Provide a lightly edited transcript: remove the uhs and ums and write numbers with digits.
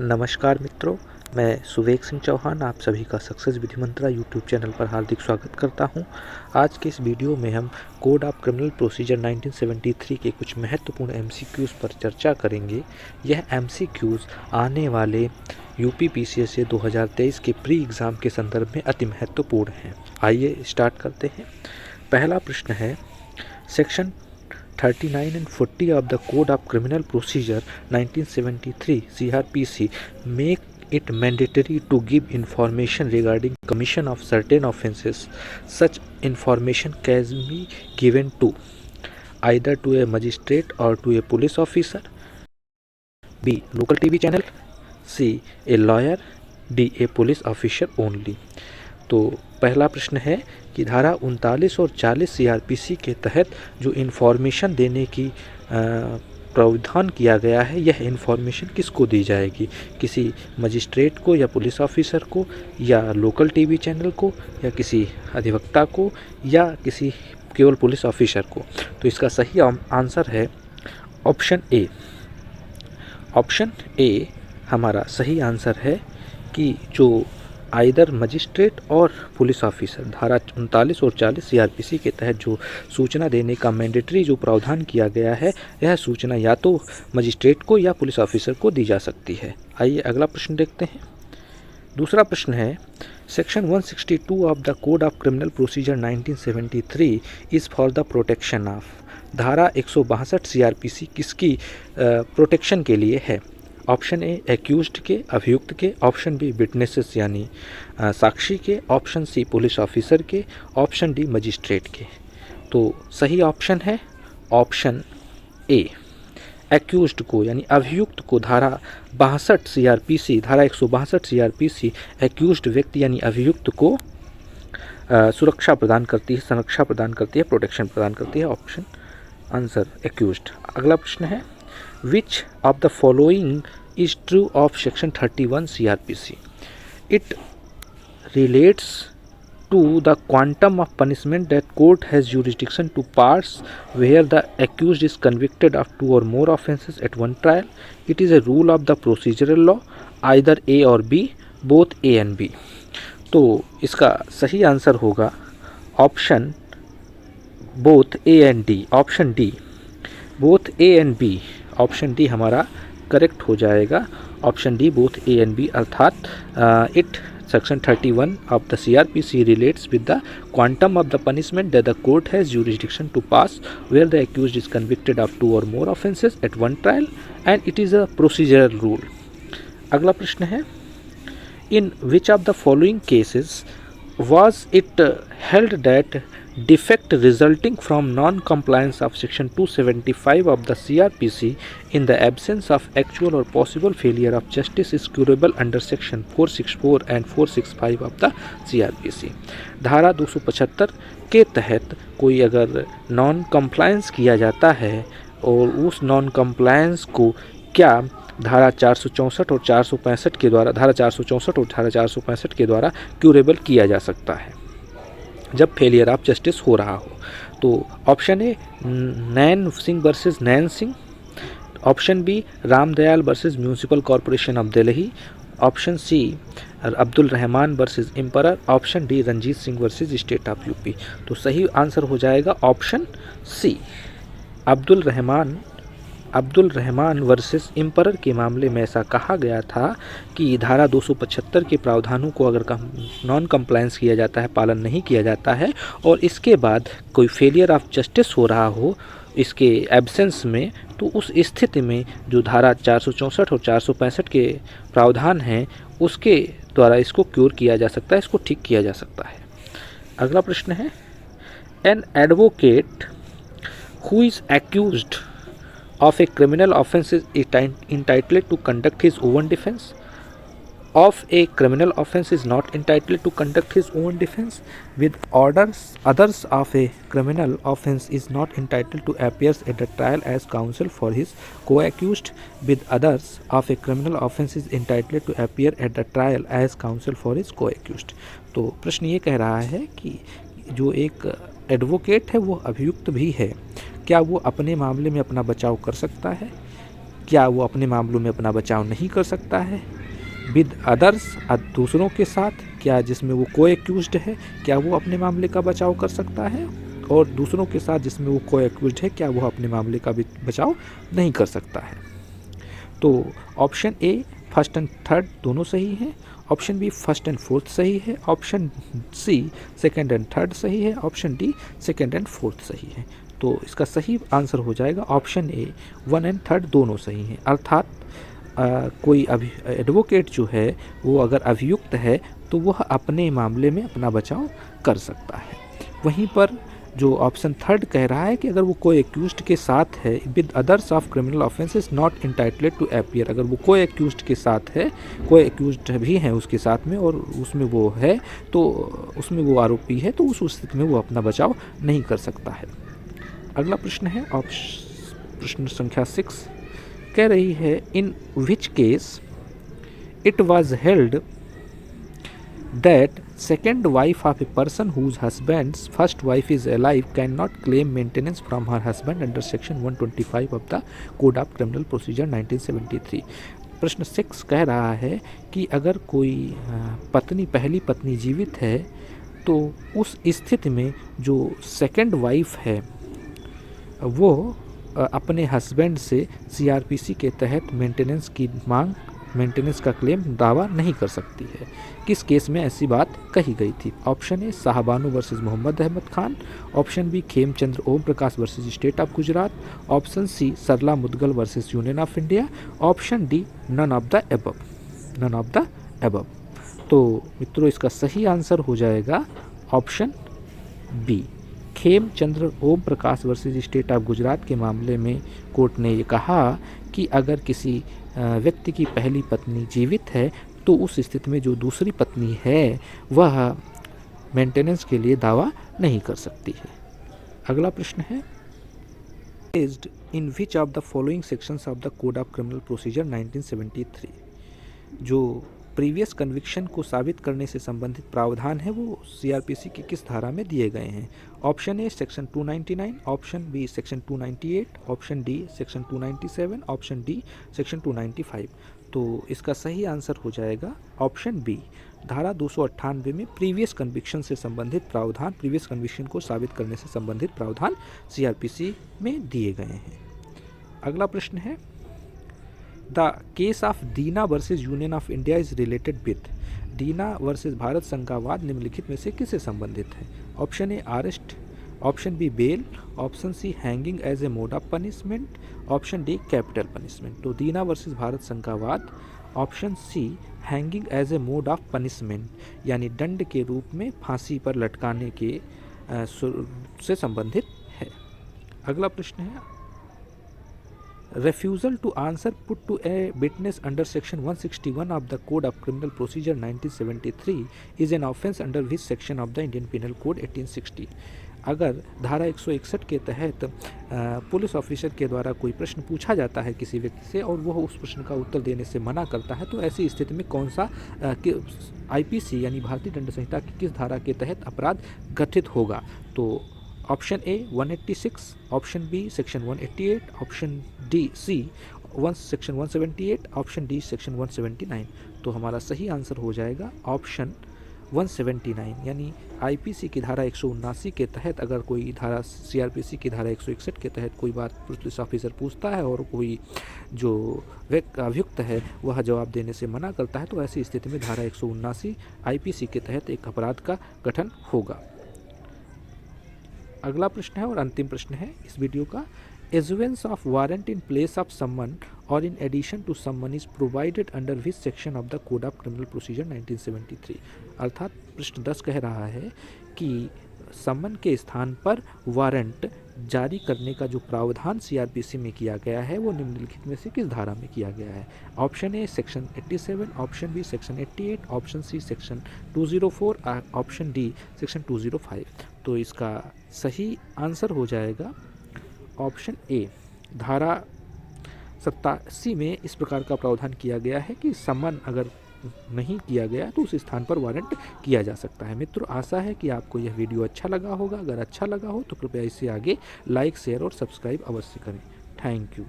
नमस्कार मित्रों, मैं सुवेक सिंह चौहान आप सभी का सक्सेस विधि मंत्रा यूट्यूब चैनल पर हार्दिक स्वागत करता हूं। आज के इस वीडियो में हम कोड ऑफ क्रिमिनल प्रोसीजर 1973 के कुछ महत्वपूर्ण एमसीक्यूज़ पर चर्चा करेंगे। यह एमसीक्यूज़ आने वाले यूपी पीसीएस 2023 के प्री एग्ज़ाम के संदर्भ में अति महत्वपूर्ण हैं। आइए स्टार्ट करते हैं। पहला प्रश्न है, section 39 and 40 of the Code of Criminal Procedure 1973 CRPC make it mandatory to give information regarding commission of certain offences. Such information can be given to either to a magistrate or to a police officer, B. local TV channel, C. a lawyer, D. a police officer only. तो पहला प्रश्न है कि धारा 39 और 40 CrPC के तहत जो इन्फॉर्मेशन देने की प्रावधान किया गया है, यह इन्फॉर्मेशन किसको दी जाएगी? किसी मजिस्ट्रेट को या पुलिस ऑफिसर को या लोकल टीवी चैनल को या किसी अधिवक्ता को या किसी केवल पुलिस ऑफिसर को? तो इसका सही आंसर है ऑप्शन ए। ऑप्शन ए हमारा सही आंसर है कि जो आइदर मजिस्ट्रेट और पुलिस ऑफिसर धारा 39 और 40 सीआरपीसी के तहत जो सूचना देने का मैंडेटरी जो प्रावधान किया गया है, यह सूचना या तो मजिस्ट्रेट को या पुलिस ऑफिसर को दी जा सकती है। आइए अगला प्रश्न देखते हैं। दूसरा प्रश्न है, section 162 of the code of criminal procedure 1973 is for the protection of. धारा 162 सीआरपीसी किसकी प्रोटेक्शन के लिए है? ऑप्शन ए एक्यूज्ड के, अभियुक्त के, ऑप्शन बी विटनेसेस यानी साक्षी के, ऑप्शन सी पुलिस ऑफिसर के, ऑप्शन डी मजिस्ट्रेट के। तो सही ऑप्शन है ऑप्शन ए, एक्यूज्ड को यानी अभियुक्त को धारा 62 सीआरपीसी, धारा 162 सीआरपीसी एक्यूज्ड व्यक्ति यानी अभियुक्त को सुरक्षा प्रदान करती है, संरक्षा प्रदान करती है, प्रोटेक्शन प्रदान करती है। Option answer accused. अगला प्रश्न है, Which of the following is true of section 31 CRPC? It relates to the quantum of punishment that court has jurisdiction to pass where the accused is convicted of 2 or more offences at one trial. It is a rule of the procedural law, either A or B, both A and B. तो इसका सही answer होगा option both A and D, option D, both A and B. Option D हमारा correct हो जाएगा। Option D both A and B, अर्थात it section 31 of the CrPC relates with the quantum of the punishment that the court has jurisdiction to pass where the accused is convicted of 2 or more offences at one trial and it is a procedural rule. अगला प्रश्न है, in which of the following cases was it held that defect resulting from non-compliance of section 275 of the CRPC in the absence of actual or possible failure of justice is curable under section 464 and 465 of the CRPC? धारा 275 के तहत कोई अगर non compliance किया जाता है और उस नॉन कंप्लायंस को क्या धारा 464 और 465 के द्वारा, धारा 464 और धारा 465 के द्वारा क्यूरेबल किया जा सकता है जब फेलियर ऑफ जस्टिस हो रहा हो? तो option A Nain Singh versus Nain Singh, option B Ramdayal versus municipal corporation of Delhi, option C Abdul Rahman versus emperor, option D Ranjit Singh versus state of UP. तो सही आंसर हो जाएगा option C, Abdul Rahman versus emperor के मामले में ऐसा कहा गया था कि धारा 275 के प्रावधानों को अगर नॉन कंप्लायंस किया जाता है, पालन नहीं किया जाता है और इसके बाद कोई फेलियर ऑफ जस्टिस हो रहा हो इसके एब्सेंस में, तो उस स्थिति में जो धारा 464 और 465 के प्रावधान हैं उसके द्वारा इसको क्योर किया जा सकता है, इसको ठीक किया जा सकता है। अगला प्रश्न है, an advocate who is accused of a criminal offence is entitled to conduct his own defense, of a criminal offence is not entitled to conduct his own defense, with others of a criminal offence is not entitled to appear at the trial as counsel for his co-accused, with others of a criminal offence is entitled to appear at the trial as counsel for his co-accused। तो प्रश्न ये कह रहा है कि जो एक advocate है वो अभियुक्त भी है, क्या वो अपने मामले में अपना बचाव कर सकता है? क्या वो अपने मामलों में अपना बचाव नहीं कर सकता है? विद अदर्स, दूसरों के साथ, क्या जिसमें वो को एक्यूज्ड है, क्या वो अपने मामले का बचाव कर सकता है? और दूसरों के साथ जिसमें वो को एक्यूज्ड है, क्या वो अपने मामले का भी बचाव नहीं कर सकता है? तो option A first and third दोनों सही हैं, option B first and fourth सही है, option C second and third सही है, option D second and fourth सही है। तो इसका सही आंसर हो जाएगा ऑप्शन ए, 1 एंड 3 दोनों सही हैं। अर्थात कोई एडवोकेट जो है वो अगर अभियुक्त है तो वह अपने मामले में अपना बचाव कर सकता है। वहीं पर जो ऑप्शन 3 कह रहा है कि अगर वो कोई एक्यूज्ड के साथ है, with others of criminal offences not entitled to appear, अगर वो कोई एक्यूज्ड के साथ है, कोई एक्यूज्ड भी हैं उसके साथ में और उसमें वो है, तो उसमें वो आरोपी है, तो उस स्थिति में वो अपना बचाव नहीं कर सकता है। अगला प्रश्न है प्रश्न संख्या 6 कह रही है, in which case it was held that second wife of a person whose husband's first wife is alive cannot claim maintenance from her husband under section 125 of the Code of Criminal Procedure 1973। प्रश्न 6 कह रहा है कि अगर कोई पहली पत्नी जीवित है तो उस स्थिति में जो सेकंड वाइफ है वो अपने हस्बैंड से सीआरपीसी के तहत मेंटेनेंस का क्लेम दावा नहीं कर सकती है। किस केस में ऐसी बात कही गई थी? Option A Shahbano versus Mohammad Ahmad Khan, option B Khemchandra Om Prakash versus state of Gujarat, option C Sarla Mudgal versus union of India, option D none of the above. तो मित्रों इसका सही आंसर हो जाएगा option B, Khemchandra Om Prakash versus state of Gujarat के मामले में कोर्ट ने ये कहा कि अगर किसी व्यक्ति की पहली पत्नी जीवित है तो उस स्थिति में जो दूसरी पत्नी है वह मेंटेनेंस के लिए दावा नहीं कर सकती है। अगला प्रश्न है, in which of the following sections of the code of criminal procedure 1973, जो प्रीवियस कन्विक्शन को साबित करने से संबंधित प्रावधान है वो सीआरपीसी की किस धारा में दिए गए हैं? Option A section 299, option B section 298, option D section 297, option D section 295। तो इसका सही आंसर हो जाएगा ऑप्शन बी, धारा 298 में प्रीवियस कन्विक्शन से संबंधित प्रावधान, प्रीवियस कन्विक्शन को साबित करने से संबंधित प्रावधान सीआरपीसी में दिए गए हैं। अगला प्रश्न है, the case of Dina versus union of India is related with, Dina versus Bharat संघ का वाद निम्नलिखित में से किससे संबंधित है? Option A arrest, option B bail, option C hanging as a mode of punishment, option D capital punishment. तो दीना वर्सेस भारत संघ का वाद option C hanging as a mode of punishment यानी दंड के रूप में फांसी पर लटकाने के से संबंधित है। अगला प्रश्न है, refusal to answer put to a witness under section 161 of the Code of Criminal Procedure 1973 is an offence under which section of the Indian Penal Code 1860। अगर धारा 161 के तहत पुलिस ऑफिसर के द्वारा कोई प्रश्न पूछा जाता है किसी व्यक्ति से और वह उस प्रश्न का उत्तर देने से मना करता है तो ऐसी स्थिति में कौन सा आईपीसी यानी भारतीय दंड संहिता की किस धारा के तहत अपराध गठित होगा? तो option A 186, option B section 188, option D C section 178, option D section 179। तो हमारा सही आंसर हो जाएगा ऑप्शन 179 यानी आईपीसी की धारा 179 के तहत अगर कोई धारा सीआरपीसी की धारा 161 के तहत कोई बात पुलिस ऑफिसर पूछता है और कोई जो अभियुक्त है वह जवाब देने से मना करता है तो ऐसी स्थिति में धारा 179 आईपीसी के तहत एक अपराध का गठन होगा। अगला प्रश्न है और अंतिम प्रश्न है इस वीडियो का, issuance of warrant in place of someone or in addition to someone is provided under which section of the Code of Criminal Procedure 1973। अर्थात प्रश्न 10 कह रहा है कि समन के स्थान पर वारंट जारी करने का जो प्रावधान सीआरपीसी में किया गया है वो निम्नलिखित में से किस धारा में किया गया है? Option A section 87, option B section 88, option C section 204, option D section 205। तो इसका सही आंसर हो जाएगा ऑप्शन ए, धारा 87 में इस प्रकार का प्रावधान किया गया है कि समन अगर नहीं किया गया तो उस स्थान पर वारंट किया जा सकता है। मित्रों आशा है कि आपको यह वीडियो अच्छा लगा होगा। अगर अच्छा लगा हो तो कृपया इसे आगे लाइक शेयर और सब्सक्राइब अवश्य करें। Thank you.